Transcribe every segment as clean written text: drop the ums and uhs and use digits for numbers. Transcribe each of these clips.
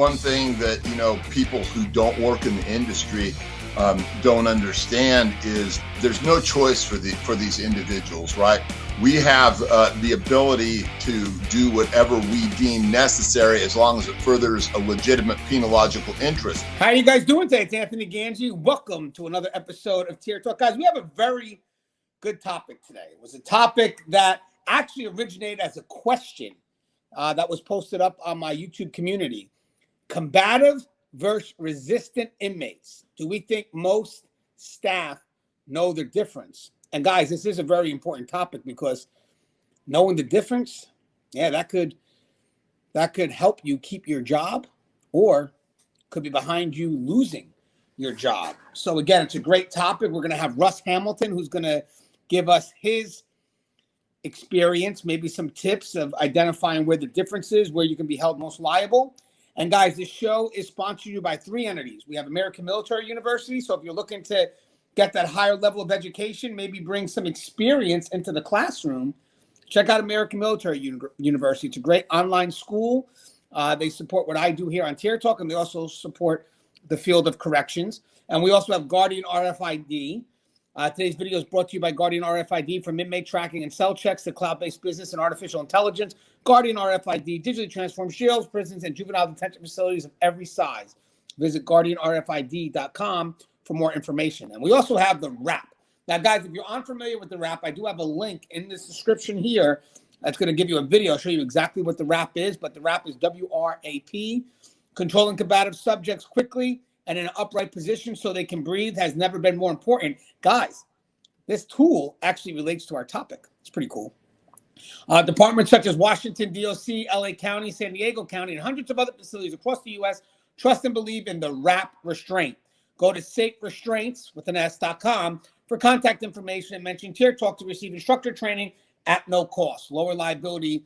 one thing that, people who don't work in the industry don't understand is there's no choice for these individuals, right? We have the ability to do whatever we deem necessary as long as it furthers a legitimate penological interest. How are you guys doing today? It's Anthony Gangi. Welcome to another episode of Tier Talk. Guys, we have a very good topic today. It was a topic that actually originated as a question that was posted up on my YouTube community. Combative versus resistant inmates. Do we think most staff know the difference? And guys, this is a very important topic because knowing the difference, that could help you keep your job or could be behind you losing your job. So again, it's a great topic. We're going to have Russ Hamilton, who's going to give us his experience, maybe some tips of identifying where the difference is, where you can be held most liable. And guys, this show is sponsored by 3 entities. We have American Military University. So if you're looking to get that higher level of education, maybe bring some experience into the classroom, check out American Military University. It's a great online school. They support what I do here on Tier Talk, and they also support the field of corrections. And we also have Guardian RFID. Today's video is brought to you by Guardian RFID. From inmate tracking and cell checks to cloud-based business and artificial intelligence, Guardian RFID digitally transforms jails, prisons, and juvenile detention facilities of every size. Visit guardianrfid.com for more information. And we also have the wrap. Now, guys, if you're unfamiliar with the wrap, I do have a link in this description here that's going to give you a video, show you exactly what the wrap is. But the wrap is WRAP, controlling combative subjects quickly and in an upright position so they can breathe, has never been more important. Guys, this tool actually relates to our topic. It's pretty cool. Departments such as Washington, DOC, LA County, San Diego County, and hundreds of other facilities across the U.S. trust and believe in the wrap restraint. Go to saferestraints.com for contact information and mention Tier Talk to receive instructor training at no cost. Lower liability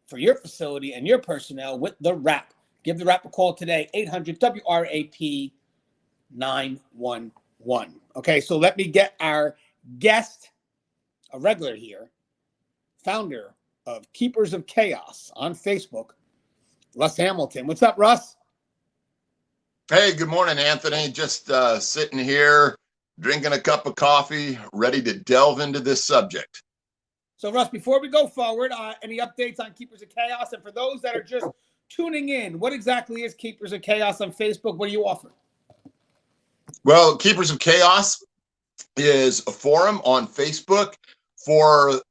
for your facility and your personnel with the wrap. Give the wrap a call today, 800-WRAP 911. Okay, so let me get our guest, a regular here, founder of Keepers of Chaos on Facebook, Russ Hamilton. What's up, Russ? Hey, good morning, Anthony. Just sitting here, drinking a cup of coffee, ready to delve into this subject. So, Russ, before we go forward, any updates on Keepers of Chaos? And for those that are just tuning in, what exactly is Keepers of Chaos on Facebook? What do you offer? Well, Keepers of Chaos is a forum on Facebook for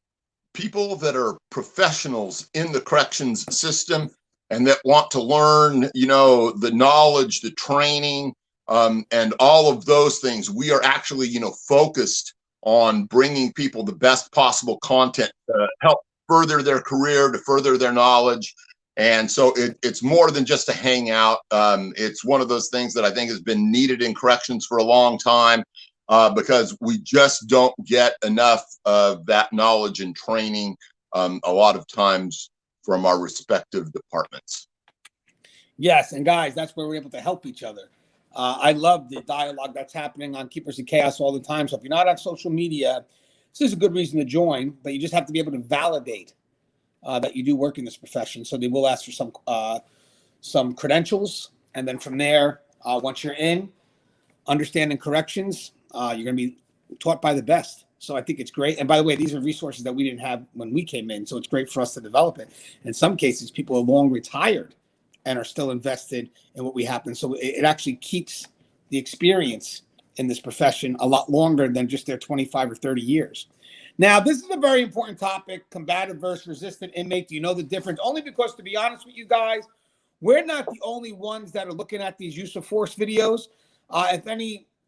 people that are professionals in the corrections system and that want to learn, the knowledge, the training, and all of those things. We are actually, focused on bringing people the best possible content to help further their career, to further their knowledge. And so it's more than just a hangout. It's one of those things that I think has been needed in corrections for a long time because we just don't get enough of that knowledge and training a lot of times from our respective departments. Yes, and guys, that's where we're able to help each other. I love the dialogue that's happening on Keepers of Chaos all the time. So if you're not on social media, this is a good reason to join, but you just have to be able to validate that you do work in this profession. So they will ask for some credentials. And then from there, once you're in, understanding corrections, you're going to be taught by the best. So I think it's great. And by the way, these are resources that we didn't have when we came in. So it's great for us to develop it. In some cases, people are long retired and are still invested in what we happen. So it actually keeps the experience in this profession a lot longer than just their 25 or 30 years. Now, this is a very important topic, combative versus resistant inmate. Do you know the difference? Only because, to be honest with you guys, we're not the only ones that are looking at these use of force videos.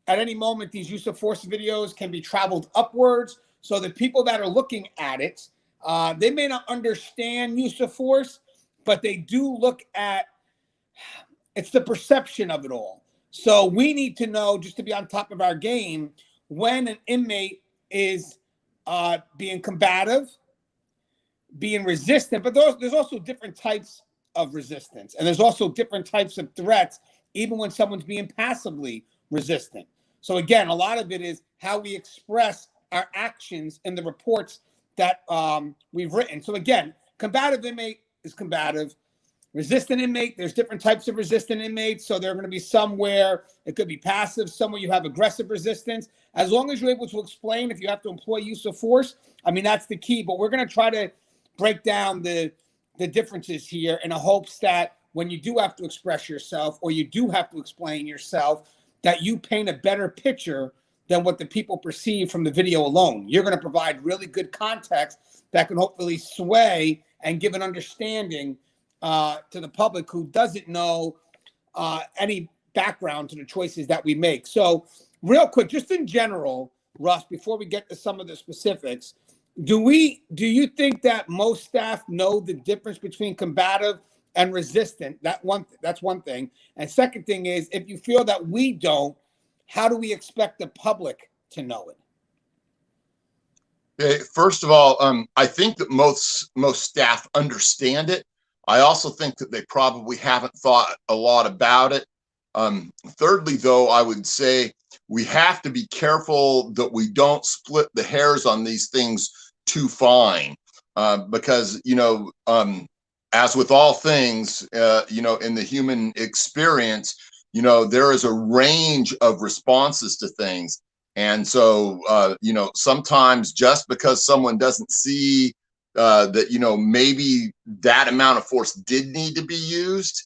At any moment, these use of force videos can be traveled upwards. So the people that are looking at it, they may not understand use of force, but they do look at, it's the perception of it all. So we need to know, just to be on top of our game, when an inmate is being combative, being resistant, but there's also different types of resistance. And there's also different types of threats, even when someone's being passively resistant. So again, a lot of it is how we express our actions in the reports that we've written. So again, combative inmate is combative. resistant inmate. There's different types of resistant inmates. So there are going to be some where it could be passive, some where you have aggressive resistance. As long as you're able to explain if you have to employ use of force, I mean, that's the key. But we're going to try to break down the differences here in the hopes that when you do have to express yourself or you do have to explain yourself, that you paint a better picture than what the people perceive from the video alone. You're going to provide really good context that can hopefully sway and give an understanding to the public who doesn't know any background to the choices that we make. So real quick, just in general, Russ, before we get to some of the specifics, do you think that most staff know the difference between combative and resistant? That's one thing. And second thing is, if you feel that we don't, how do we expect the public to know it? Okay, first of all, I think that most staff understand it. I also think that they probably haven't thought a lot about it. Thirdly, though, I would say we have to be careful that we don't split the hairs on these things too fine, because, as with all things, in the human experience, there is a range of responses to things. And so, sometimes just because someone doesn't see that, maybe that amount of force did need to be used,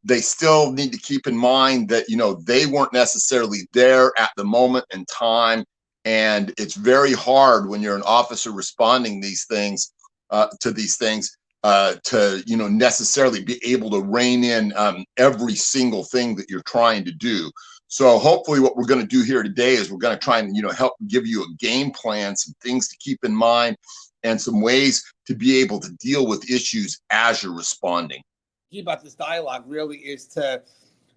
they still need to keep in mind that, they weren't necessarily there at the moment in time. And it's very hard when you're an officer responding to these things, to necessarily be able to rein in every single thing that you're trying to do. So hopefully what we're going to do here today is we're going to try and help give you a game plan, some things to keep in mind, and some ways to be able to deal with issues as you're responding. Key about this dialogue really is to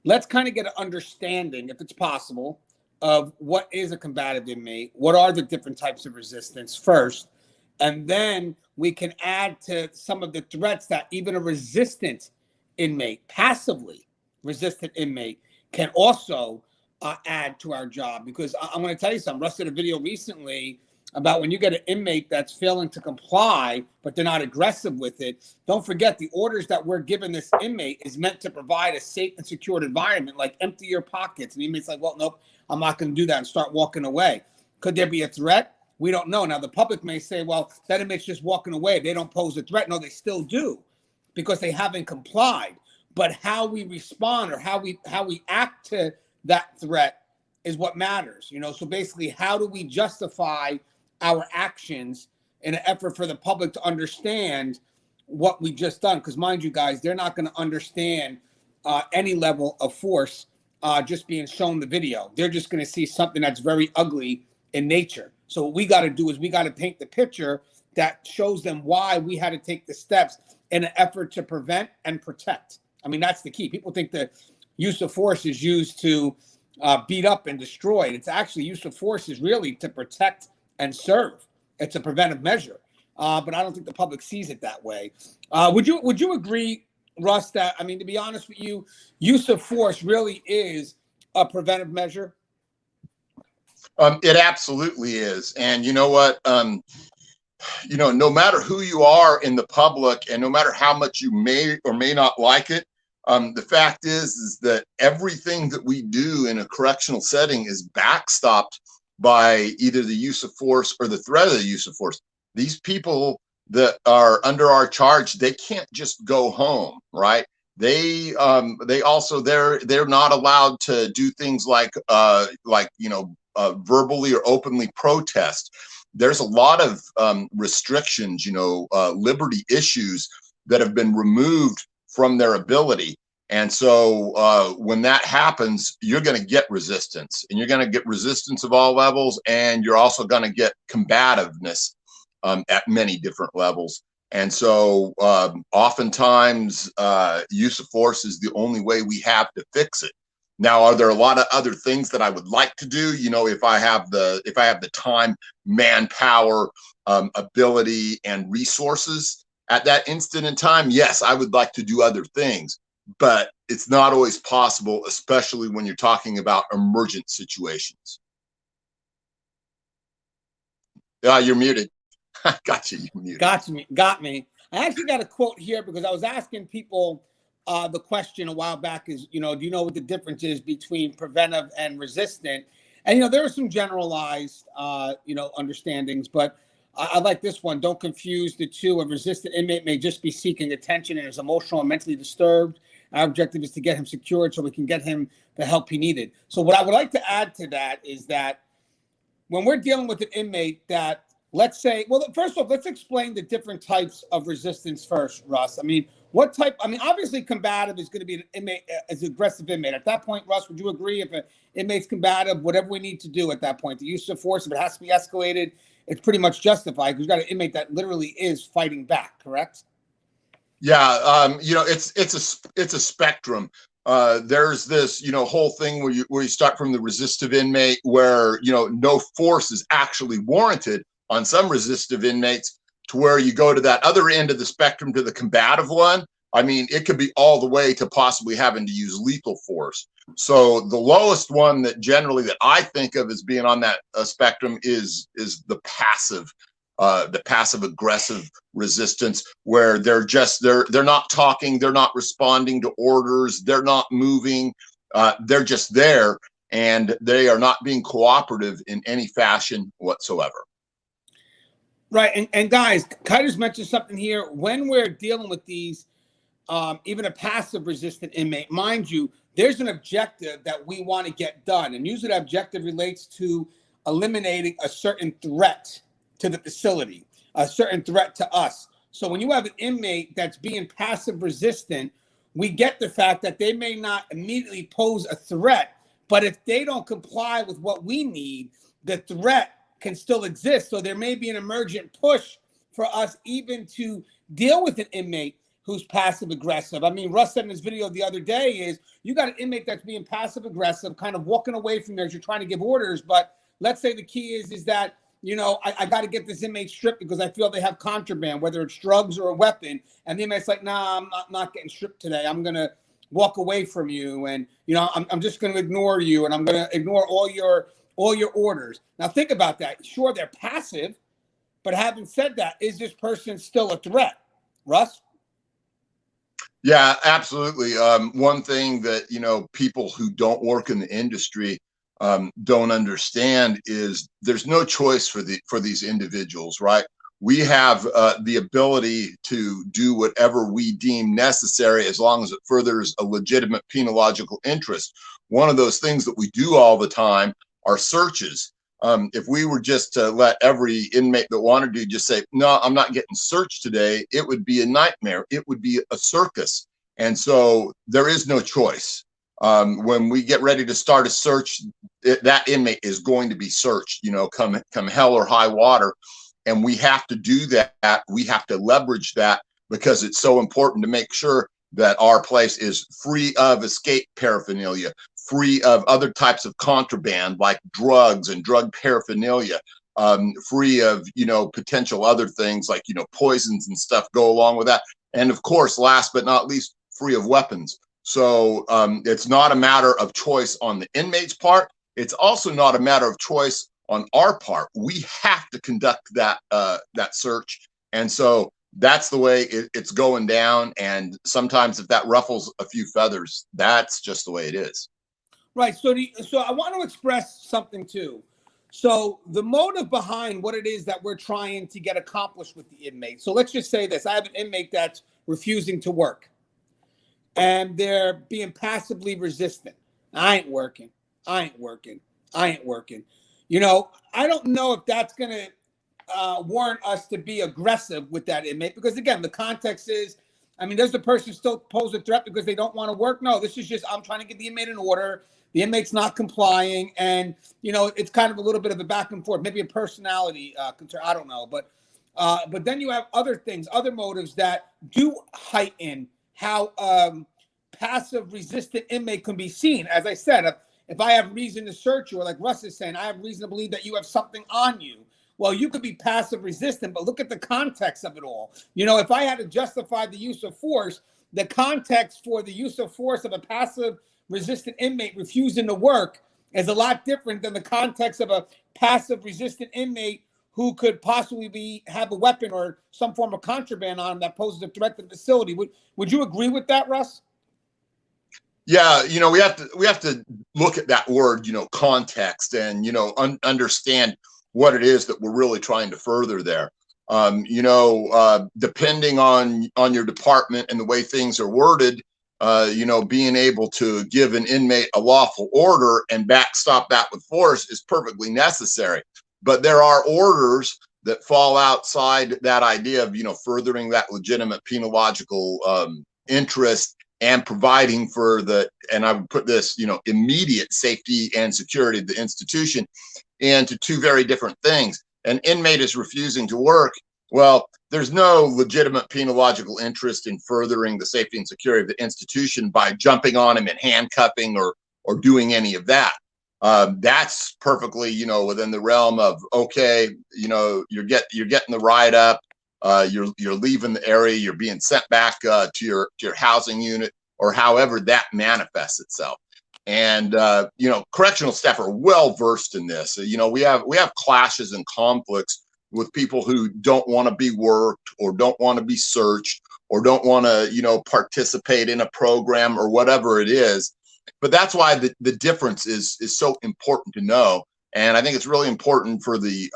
let's kind of get an understanding, if it's possible, of what is a combative inmate, what are the different types of resistance first, and then we can add to some of the threats that even a resistant inmate, passively resistant inmate, can also add to our job. Because I'm going to tell you something. Russ did a video recently about when you get an inmate that's failing to comply, but they're not aggressive with it. Don't forget the orders that we're giving this inmate is meant to provide a safe and secured environment, like empty your pockets. And the inmate's like, well, nope, I'm not going to do that, and start walking away. Could there be a threat? We don't know. Now, the public may say, well, that inmate's just walking away. They don't pose a threat. No, they still do, because they haven't complied. But how we respond or how we act to that threat is what matters. So basically, how do we justify our actions in an effort for the public to understand what we just done? Because mind you guys, they're not going to understand any level of force just being shown the video. They're just going to see something that's very ugly in nature. So what we got to do is we got to paint the picture that shows them why we had to take the steps in an effort to prevent and protect. I mean, that's the key. People think the use of force is used to beat up and destroy. It's actually use of force is really to protect and serve. It's a preventive measure. But I don't think the public sees it that way. Would you agree, Russ, that, I mean, to be honest with you, use of force really is a preventive measure? It absolutely is. And you know what? No matter who you are in the public and no matter how much you may or may not like it, the fact is that everything that we do in a correctional setting is backstopped by either the use of force or the threat of the use of force. These people that are under our charge, they can't just go home, right? They also they're not allowed to do things like verbally or openly protest. There's a lot of restrictions, liberty issues that have been removed from their ability. And so when that happens, you're going to get resistance, and you're going to get resistance of all levels, and you're also going to get combativeness at many different levels. And so oftentimes use of force is the only way we have to fix it. Now, are there a lot of other things that I would like to do? If I have the time, manpower, ability, and resources at that instant in time, yes, I would like to do other things. But it's not always possible, especially when you're talking about emergent situations. You're muted. Got you. You're muted. Got me. I actually got a quote here because I was asking people the question a while back is, do you know what the difference is between preventive and resistant? And, there are some generalized, understandings, but I like this one. Don't confuse the two. A resistant inmate may just be seeking attention and is emotional and mentally disturbed. Our objective is to get him secured so we can get him the help he needed. So what I would like to add to that is that when we're dealing with an inmate that, let's say, well, first off, let's explain the different types of resistance first, Russ. Obviously combative is going to be an inmate, as an aggressive inmate. At that point, Russ, would you agree if an inmate's combative, whatever we need to do at that point, the use of force, if it has to be escalated, it's pretty much justified because you've got an inmate that literally is fighting back, correct? Yeah, it's a spectrum. There's this, whole thing where you start from the resistive inmate where, no force is actually warranted on some resistive inmates, to where you go to that other end of the spectrum to the combative one. I mean, it could be all the way to possibly having to use lethal force. So the lowest one that generally that I think of as being on that spectrum is the passive aggressive resistance, where they're not talking, they're not responding to orders, they're not moving, they're just there, and they are not being cooperative in any fashion whatsoever. Right, and guys, Kaiser's mentioned something here. When we're dealing with these, even a passive resistant inmate, mind you, there's an objective that we want to get done, and usually that objective relates to eliminating a certain threat to the facility, a certain threat to us. So when you have an inmate that's being passive resistant, we get the fact that they may not immediately pose a threat, but if they don't comply with what we need, the threat can still exist. So there may be an emergent push for us even to deal with an inmate who's passive aggressive. I mean, Russ said in his video the other day is you got an inmate that's being passive aggressive, kind of walking away from you as you're trying to give orders. But let's say the key is that, I got to get this inmate stripped because I feel they have contraband, whether it's drugs or a weapon. And the inmate's like, nah, I'm not getting stripped today. I'm going to walk away from you. And, I'm just going to ignore you. And I'm going to ignore all your orders. Now think about that. Sure, they're passive, but having said that, is this person still a threat? Russ? Yeah, absolutely. One thing that, people who don't work in the industry don't understand is there's no choice for these individuals, right? We have the ability to do whatever we deem necessary as long as it furthers a legitimate penological interest. One of those things that we do all the time are searches. If we were just to let every inmate that wanted to just say, no, I'm not getting searched today, it would be a nightmare. It would be a circus. And so there is no choice. When we get ready to start a search, that inmate is going to be searched, come hell or high water. And we have to do that. We have to leverage that because it's so important to make sure that our place is free of escape paraphernalia, free of other types of contraband like drugs and drug paraphernalia, free of, potential other things like, poisons and stuff go along with that. And of course, last but not least, free of weapons. So it's not a matter of choice on the inmate's part. It's also not a matter of choice on our part. We have to conduct that search. And so that's the way it's going down. And sometimes if that ruffles a few feathers, that's just the way it is. Right. So I want to express something too. So the motive behind what it is that we're trying to get accomplished with the inmate. So let's just say this. I have an inmate that's refusing to work and they're being passively resistant. I ain't working. I ain't working. I ain't working. I don't know if that's going to warrant us to be aggressive with that inmate because, again, the context is, does the person still pose a threat because they don't want to work? No, this is just I'm trying to get the inmate in order. The inmate's not complying. And, it's kind of a little bit of a back and forth, maybe a personality concern. I don't know. But then you have other things, other motives that do heighten how passive resistant inmate can be seen. As I said, if I have reason to search you, or like Russ is saying, I have reason to believe that you have something on you. Well, you could be passive resistant, but look at the context of it all. If I had to justify the use of force, the context for the use of force of a passive resistant inmate refusing to work is a lot different than the context of a passive resistant inmate who could possibly have a weapon or some form of contraband on him that poses a threat to the facility. Would you agree with that, Russ? Yeah, we have to look at that word, context, and understand what it is that we're really trying to further there. Depending on your department and the way things are worded, being able to give an inmate a lawful order and backstop that with force is perfectly necessary. But there are orders that fall outside that idea of, furthering that legitimate penological interest and providing for and I would put this, immediate safety and security of the institution into two very different things. An inmate is refusing to work. Well, there's no legitimate penological interest in furthering the safety and security of the institution by jumping on him and handcuffing or doing any of that. That's perfectly, within the realm of, okay, you're getting the ride up. You're leaving the area, you're being sent back to your housing unit, or however that manifests itself. And correctional staff are well versed in this. We have clashes and conflicts with people who don't want to be worked or don't want to be searched or don't want to participate in a program or whatever it is. But that's why the difference is so important to know. And I think it's really important for the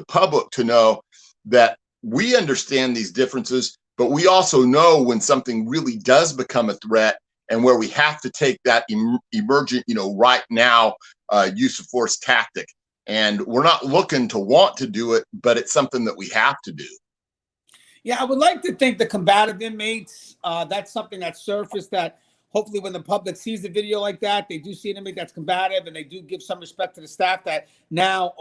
public to know that we understand these differences, but we also know when something really does become a threat and where we have to take that emergent, right now use of force tactic. And we're not looking to want to do it, but it's something that we have to do. Yeah, I would like to think the combative inmates, that's something that surfaced that hopefully when the public sees the video like that, they do see an inmate that's combative and they do give some respect to the staff that now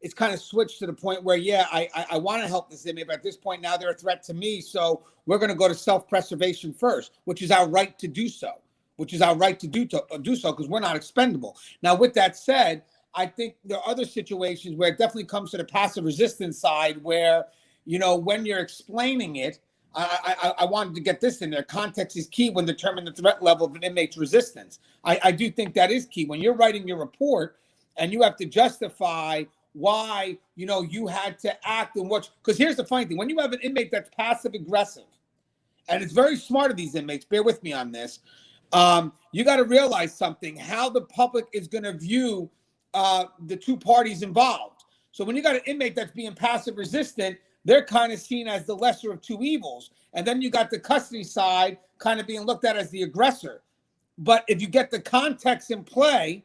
it's kind of switched to the point where, yeah, I want to help this inmate, but at this point now they're a threat to me. So we're going to go to self-preservation first, which is our right to do so, because we're not expendable. Now, with that said, I think there are other situations where it definitely comes to the passive resistance side where, when you're explaining it, I wanted to get this in there. Context is key when determining the threat level of an inmate's resistance. I do think that is key. When you're writing your report and you have to justify why, you had to act and what, because here's the funny thing. When you have an inmate that's passive aggressive, and it's very smart of these inmates, bear with me on this, you got to realize something, how the public is going to view the two parties involved. So when you got an inmate that's being passive resistant, they're kind of seen as the lesser of two evils. And then you got the custody side kind of being looked at as the aggressor. But if you get the context in play,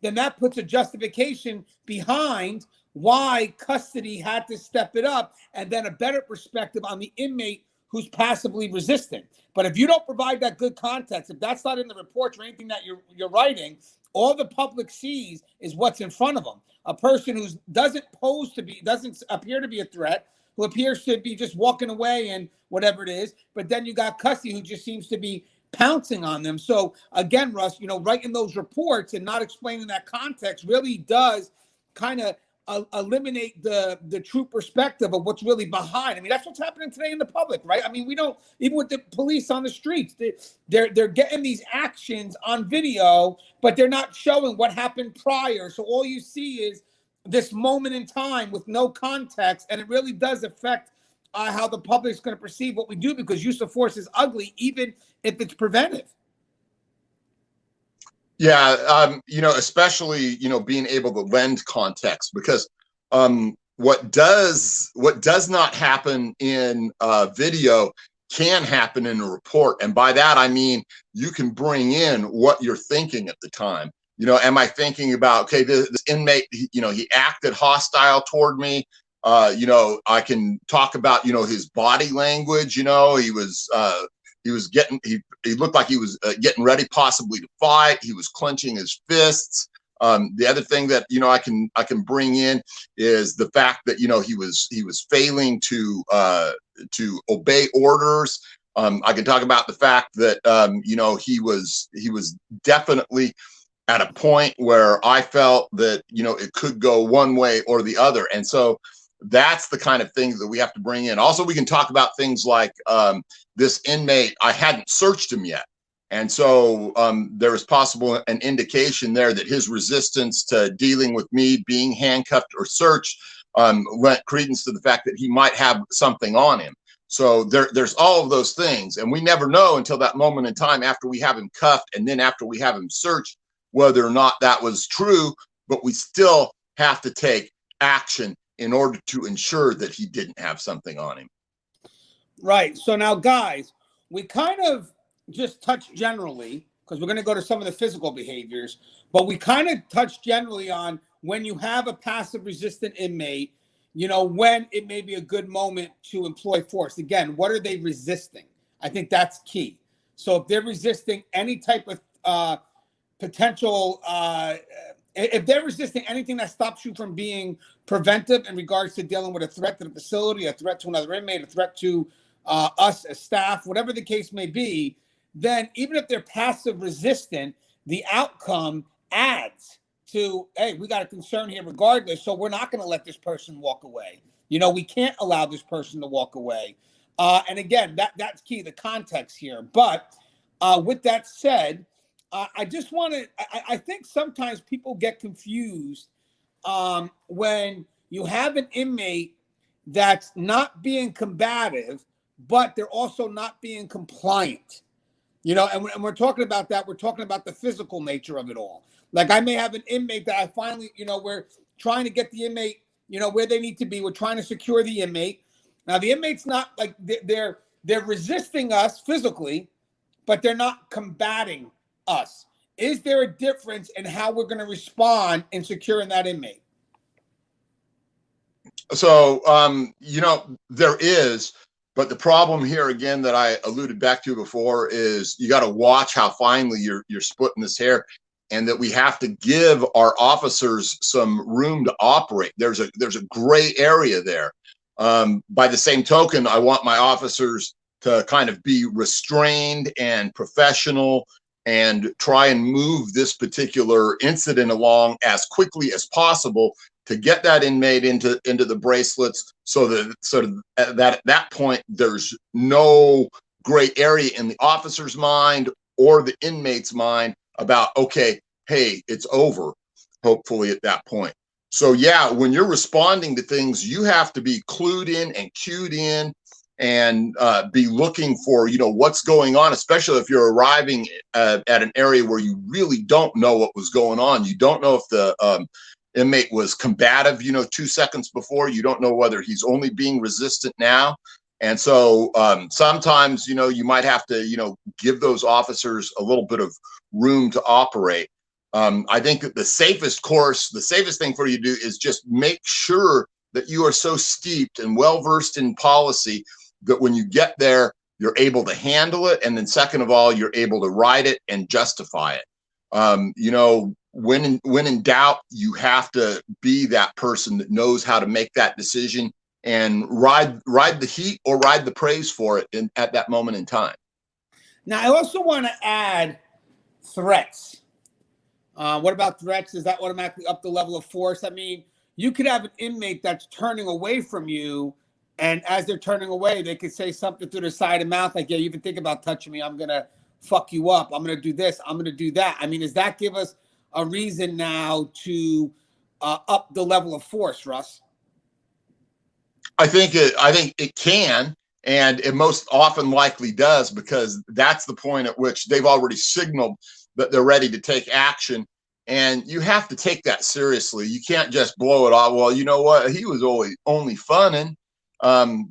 then that puts a justification behind why custody had to step it up, and then a better perspective on the inmate who's passively resistant. But if you don't provide that good context, if that's not in the reports or anything that you're writing, all the public sees is what's in front of them. A person who doesn't appear to be a threat, who appears to be just walking away and whatever it is, but then you got custody who just seems to be pouncing on them. So again, Russ, writing those reports and not explaining that context really does kind of eliminate the true perspective of what's really behind. I mean, that's what's happening today in the public, right? I mean, we don't, even with the police on the streets, they're getting these actions on video, but they're not showing what happened prior. So all you see is this moment in time with no context, and it really does affect how the public is going to perceive what we do, because use of force is ugly, even if it's preventive. Yeah, especially, being able to lend context, because what does not happen in video can happen in a report. And by that, I mean, you can bring in what you're thinking at the time. Am I thinking about, okay, this inmate, he acted hostile toward me. I can talk about, his body language. He looked like he was getting ready possibly to fight. He was clenching his fists. The other thing that, I can bring in is the fact that, he was failing to obey orders. I can talk about the fact that, he was definitely at a point where I felt that, it could go one way or the other. And so that's the kind of thing that we have to bring in. Also, we can talk about things like this inmate, I hadn't searched him yet. And so there is possible an indication there that his resistance to dealing with me being handcuffed or searched lent credence to the fact that he might have something on him. So there's all of those things. And we never know until that moment in time after we have him cuffed and then after we have him searched whether or not that was true, but we still have to take action in order to ensure that he didn't have something on him. Right. So now, guys, we kind of just touched generally, because we're going to go to some of the physical behaviors, but we kind of touched generally on when you have a passive resistant inmate, you know, when it may be a good moment to employ force. Again, what are they resisting? I think that's key. So if they're resisting any type of potential, if they're resisting anything that stops you from being preventive in regards to dealing with a threat to the facility, a threat to another inmate, a threat to us as staff, whatever the case may be, then even if they're passive resistant, the outcome adds to, hey, we got a concern here regardless, so we're not going to let this person walk away. You know, we can't allow this person to walk away. And again, that's key, the context here. But with that said, I just want to, I think sometimes people get confused when you have an inmate that's not being combative, but they're also not being compliant. You know, and when we're talking about that, we're talking about the physical nature of it all. Like I may have an inmate that I finally, you know, we're trying to get the inmate, you know, where they need to be. We're trying to secure the inmate. Now the inmate's not like they're resisting us physically, but they're not combating us. Is there a difference in how we're going to respond in securing that inmate? So, you know, there is, but the problem here again that I alluded back to before is you got to watch how finely you're splitting this hair, and that we have to give our officers some room to operate. There's a gray area there. By the same token, I want my officers to kind of be restrained and professional and try and move this particular incident along as quickly as possible to get that inmate into the bracelets, so that at that point there's no gray area in the officer's mind or the inmate's mind about, okay, hey, it's over, hopefully at that point. So yeah, when you're responding to things, you have to be clued in and cued in and be looking for, you know, what's going on, especially if you're arriving at an area where you really don't know what was going on. You don't know if the inmate was combative, you know, 2 seconds before. You don't know whether he's only being resistant now. And so sometimes, you know, you might have to, you know, give those officers a little bit of room to operate. I think that the safest thing for you to do is just make sure that you are so steeped and well-versed in policy that when you get there, you're able to handle it. And then second of all, you're able to write it and justify it. You know, when in doubt, you have to be that person that knows how to make that decision and ride the heat or ride the praise for it at that moment in time. Now, I also want to add threats. What about threats? Does that automatically up the level of force? I mean, you could have an inmate that's turning away from you, and as they're turning away, they could say something through their side of mouth like, yeah, you even think about touching me, I'm going to fuck you up. I'm going to do this. I'm going to do that. I mean, does that give us a reason now to up the level of force, Russ? I think it can, and it most often likely does, because that's the point at which they've already signaled that they're ready to take action. And you have to take that seriously. You can't just blow it off. Well, you know what? He was only funning,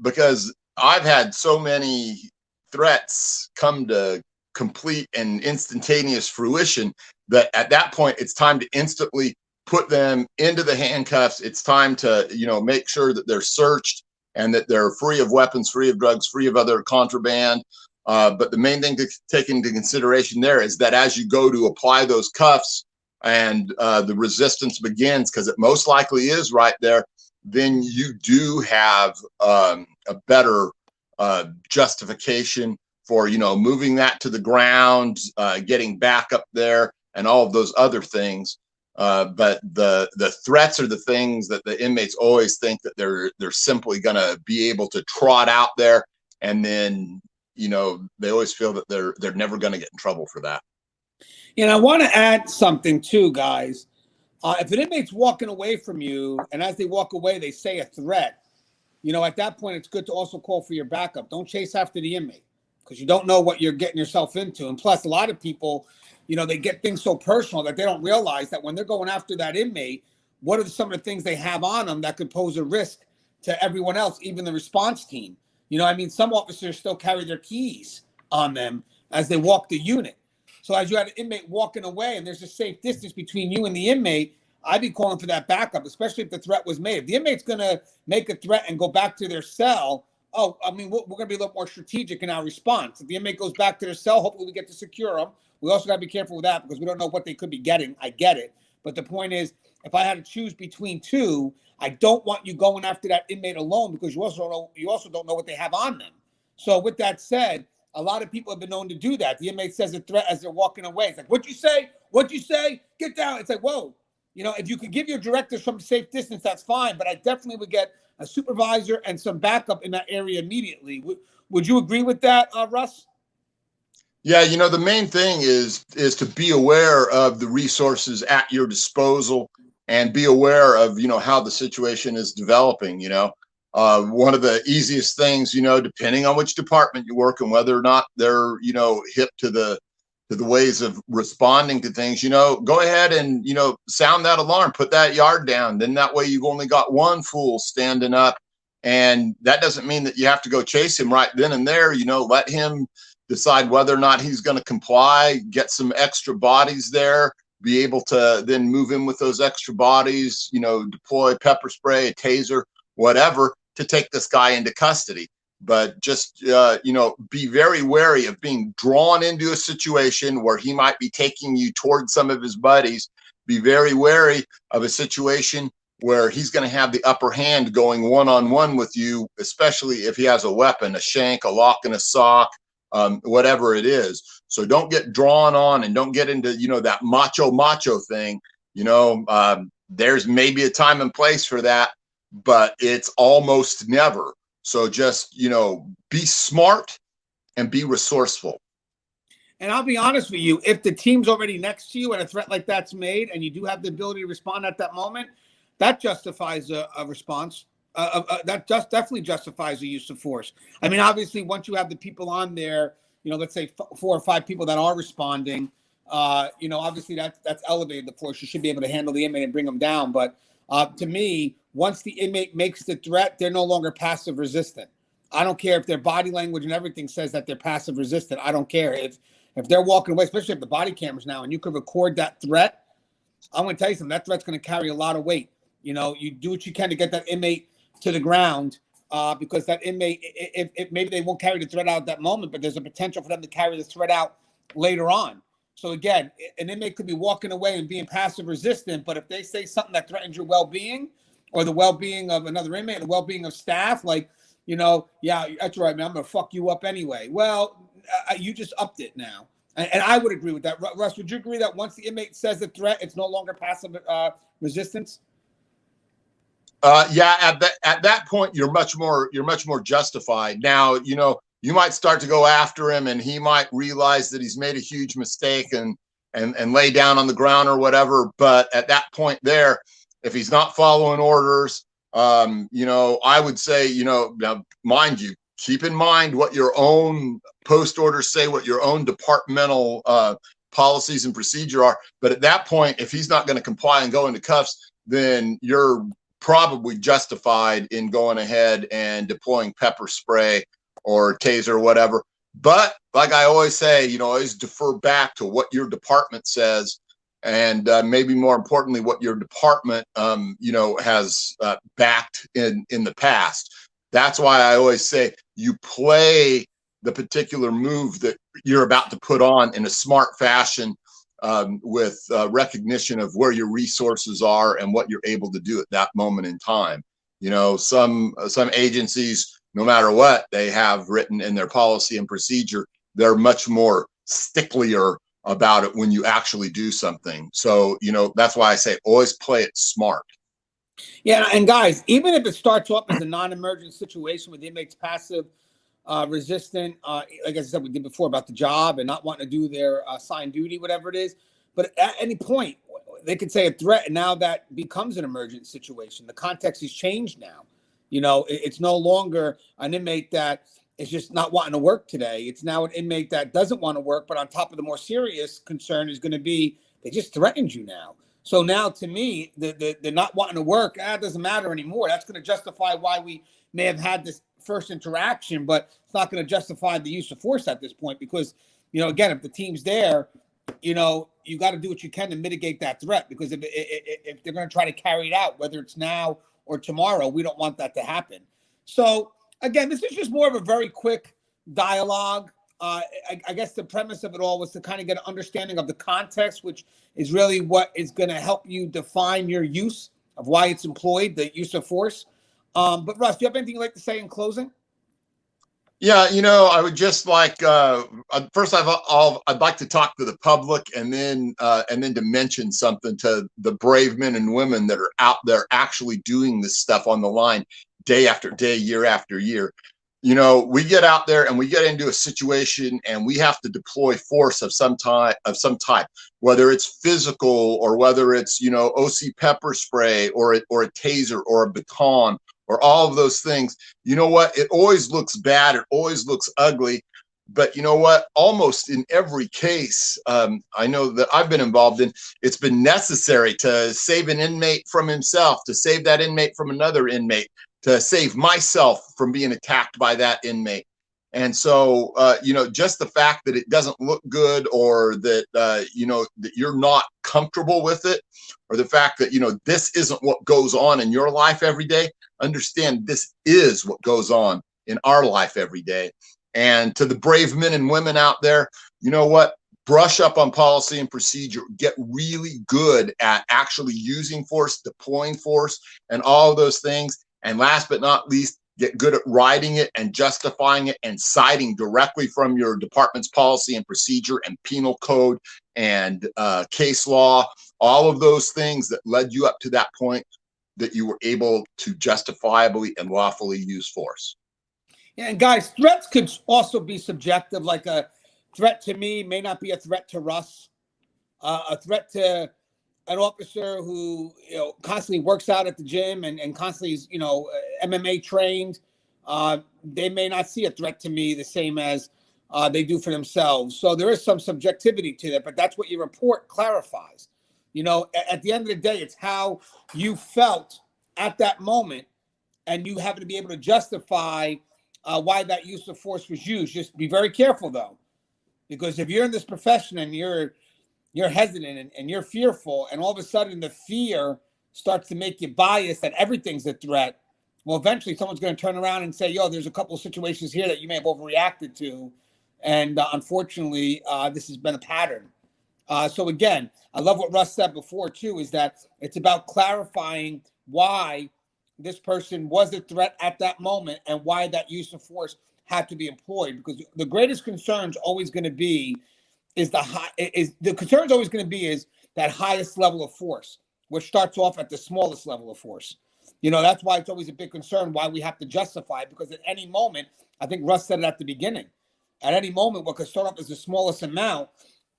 because I've had so many threats come to complete and instantaneous fruition that at that point it's time to instantly put them into the handcuffs. It's time to, you know, make sure that they're searched and that they're free of weapons, free of drugs, free of other contraband. But the main thing to take into consideration there is that as you go to apply those cuffs and the resistance begins, because it most likely is right there, then you do have a better justification for, you know, moving that to the ground, getting back up there, and all of those other things. But the threats are the things that the inmates always think that they're simply going to be able to trot out there and then they always feel that they're never going to get in trouble for that. And I want to add something too, guys. If an inmate's walking away from you, and as they walk away, they say a threat, at that point, it's good to also call for your backup. Don't chase after the inmate because you don't know what you're getting yourself into. And plus, a lot of people, they get things so personal that they don't realize that when they're going after that inmate, what are some of the things they have on them that could pose a risk to everyone else, even the response team? Some officers still carry their keys on them as they walk the unit. So as you had an inmate walking away and there's a safe distance between you and the inmate, I'd be calling for that backup, especially if the threat was made. If the inmate's going to make a threat and go back to their cell, we're going to be a little more strategic in our response. If the inmate goes back to their cell, hopefully we get to secure them. We also got to be careful with that because we don't know what they could be getting. I get it. But the point is, if I had to choose between two, I don't want you going after that inmate alone because you also don't know what they have on them. So with that said, a lot of people have been known to do that. The inmate says a threat as they're walking away. It's like, what'd you say? What'd you say? Get down. It's like, whoa. If you could give your directives from a safe distance, that's fine. But I definitely would get a supervisor and some backup in that area immediately. Would you agree with that, Russ? Yeah, the main thing is to be aware of the resources at your disposal and be aware of, how the situation is developing. One of the easiest things, depending on which department you work and whether or not they're, hip to the ways of responding to things, go ahead and, sound that alarm, put that yard down. Then that way you've only got one fool standing up. And that doesn't mean that you have to go chase him right then and there. Let him decide whether or not he's going to comply, get some extra bodies there, be able to then move in with those extra bodies, deploy pepper spray, a taser, whatever, to take this guy into custody. But just, be very wary of being drawn into a situation where he might be taking you towards some of his buddies. Be very wary of a situation where he's going to have the upper hand going one-on-one with you, especially if he has a weapon, a shank, a lock and a sock, whatever it is. So don't get drawn on and don't get into, that macho thing. There's maybe a time and place for that, but it's almost never. So just, be smart and be resourceful. And I'll be honest with you, if the team's already next to you and a threat like that's made and you do have the ability to respond at that moment, that justifies a response. That just definitely justifies the use of force. Obviously, once you have the people on there, let's say 4 or 5 people that are responding, obviously that's elevated the force. You should be able to handle the inmate and bring them down. But to me, once the inmate makes the threat, they're no longer passive resistant. I don't care if their body language and everything says that they're passive resistant. I don't care if they're walking away, especially if the body cameras now and you can record that threat. I'm going to tell you something. That threat's going to carry a lot of weight. You do what you can to get that inmate to the ground because that inmate, if maybe they won't carry the threat out at that moment, but there's a potential for them to carry the threat out later on. So again, an inmate could be walking away and being passive resistant, but if they say something that threatens your well-being or the well-being of another inmate, the well-being of staff, like, yeah, that's right, man, I'm going to fuck you up anyway. Well, you just upped it now. And I would agree with that. Russ, would you agree that once the inmate says the threat, it's no longer passive resistance? Yeah, at that point, you're much more justified. Now, you might start to go after him and he might realize that he's made a huge mistake and lay down on the ground or whatever. But at that point there, if he's not following orders, I would say, now, mind you, keep in mind what your own post orders say, what your own departmental policies and procedure are. But at that point, if he's not going to comply and go into cuffs, then you're probably justified in going ahead and deploying pepper spray or taser or whatever. But like I always say, always defer back to what your department says. And maybe more importantly, what your department, has backed in the past. That's why I always say you play the particular move that you're about to put on in a smart fashion, with recognition of where your resources are and what you're able to do at that moment in time. Some agencies, no matter what they have written in their policy and procedure, they're much more sticklier about it when you actually do something. So, that's why I say always play it smart. Yeah, and guys, even if it starts off as a non-emergent situation with the inmate's passive resistant, like I said, we did before about the job and not wanting to do their assigned duty, whatever it is. But at any point, they could say a threat, and now that becomes an emergent situation. The context has changed now. It's no longer an inmate that is just not wanting to work today. It's now an inmate that doesn't want to work, but on top of the more serious concern is going to be they just threatened you now. So now, to me, the not wanting to work, doesn't matter anymore. That's going to justify why we may have had this first interaction, but it's not going to justify the use of force at this point because, again, if the team's there, you got to do what you can to mitigate that threat because if they're going to try to carry it out, whether it's now or tomorrow, we don't want that to happen. So, again, this is just more of a very quick dialogue. I guess the premise of it all was to kind of get an understanding of the context, which is really what is going to help you define your use of why it's employed, the use of force. But Russ, do you have anything you'd like to say in closing? Yeah, I would just like first I'd like to talk to the public and then to mention something to the brave men and women that are out there actually doing this stuff on the line day after day, year after year. We get out there and we get into a situation and we have to deploy force of some type, whether it's physical or whether it's, OC pepper spray or a taser or a baton or all of those things. You know what? It always looks bad. It always looks ugly. But you know what? Almost in every case, I know that I've been involved in, it's been necessary to save an inmate from himself, to save that inmate from another inmate, to save myself from being attacked by that inmate. And so, just the fact that it doesn't look good or that, that you're not comfortable with it, or the fact that, this isn't what goes on in your life every day, understand this is what goes on in our life every day. And to the brave men and women out there, you know what? Brush up on policy and procedure, get really good at actually using force, deploying force, and all of those things. And last but not least, get good at writing it and justifying it and citing directly from your department's policy and procedure and penal code and case law, all of those things that led you up to that point that you were able to justifiably and lawfully use force. Yeah, and guys, threats could also be subjective. Like a threat to me may not be a threat to Russ. A threat to an officer who constantly works out at the gym and constantly is MMA trained, they may not see a threat to me the same as they do for themselves. So there is some subjectivity to that, but that's what your report clarifies. At the end of the day, it's how you felt at that moment, and you happen to be able to justify why that use of force was used. Just be very careful, though, because if you're in this profession and you're hesitant and you're fearful, and all of a sudden the fear starts to make you biased that everything's a threat, well, eventually someone's going to turn around and say, there's a couple of situations here that you may have overreacted to. And unfortunately, this has been a pattern. So again, I love what Russ said before, too, is that it's about clarifying why this person was a threat at that moment and why that use of force had to be employed. Because the greatest concern is always going to be is that highest level of force, which starts off at the smallest level of force. That's why it's always a big concern why we have to justify it, because at any moment, I think Russ said it at the beginning, at any moment, what could start off as the smallest amount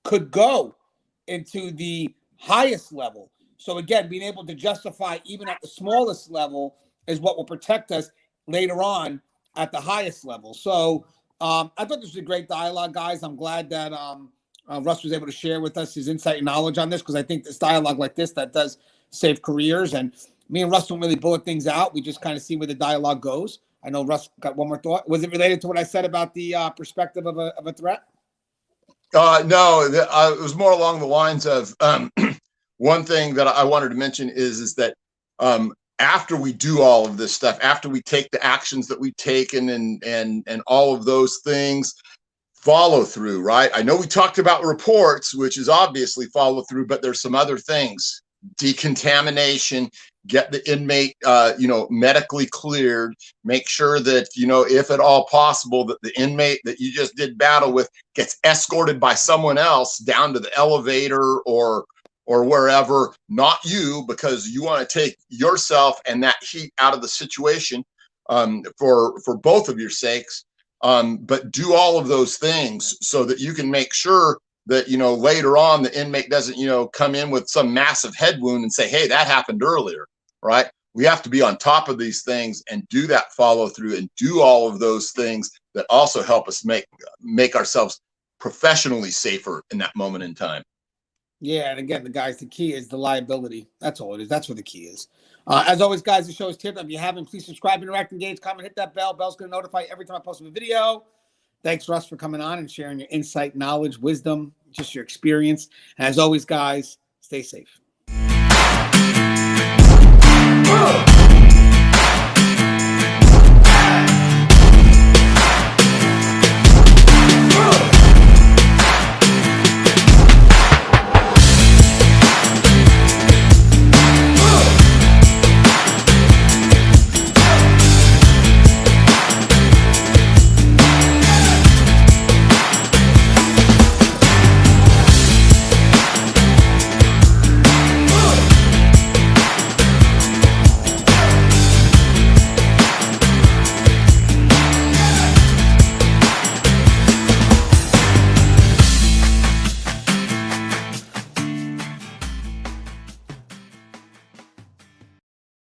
could go into the highest level. So again, being able to justify even at the smallest level is what will protect us later on at the highest level. So I thought this was a great dialogue, guys. I'm glad that Russ was able to share with us his insight and knowledge on this, because I think this dialogue like this, that does save careers. And me and Russ don't really bullet things out. We just kind of see where the dialogue goes. I know Russ got one more thought. Was it related to what I said about the perspective of a threat? No, it was more along the lines of one thing that I wanted to mention is that after we do all of this stuff, after we take the actions that we've taken and all of those things, follow through, right? I know we talked about reports, which is obviously follow through, but there's some other things. Decontamination, get the inmate, medically cleared, make sure that, if at all possible, that the inmate that you just did battle with gets escorted by someone else down to the elevator or wherever, not you, because you want to take yourself and that heat out of the situation for both of your sakes. But do all of those things so that you can make sure that, later on the inmate doesn't, come in with some massive head wound and say, hey, that happened earlier, right? We have to be on top of these things and do that follow through and do all of those things that also help us make ourselves professionally safer in that moment in time. Yeah, and again, the key is the liability. That's all it is. That's what the key is. As always, guys, the show is tipped. If you haven't, please subscribe, interact, engage, comment, hit that bell. Bell's going to notify you every time I post a video. Thanks, Russ, for coming on and sharing your insight, knowledge, wisdom, just your experience. And as always, guys, stay safe.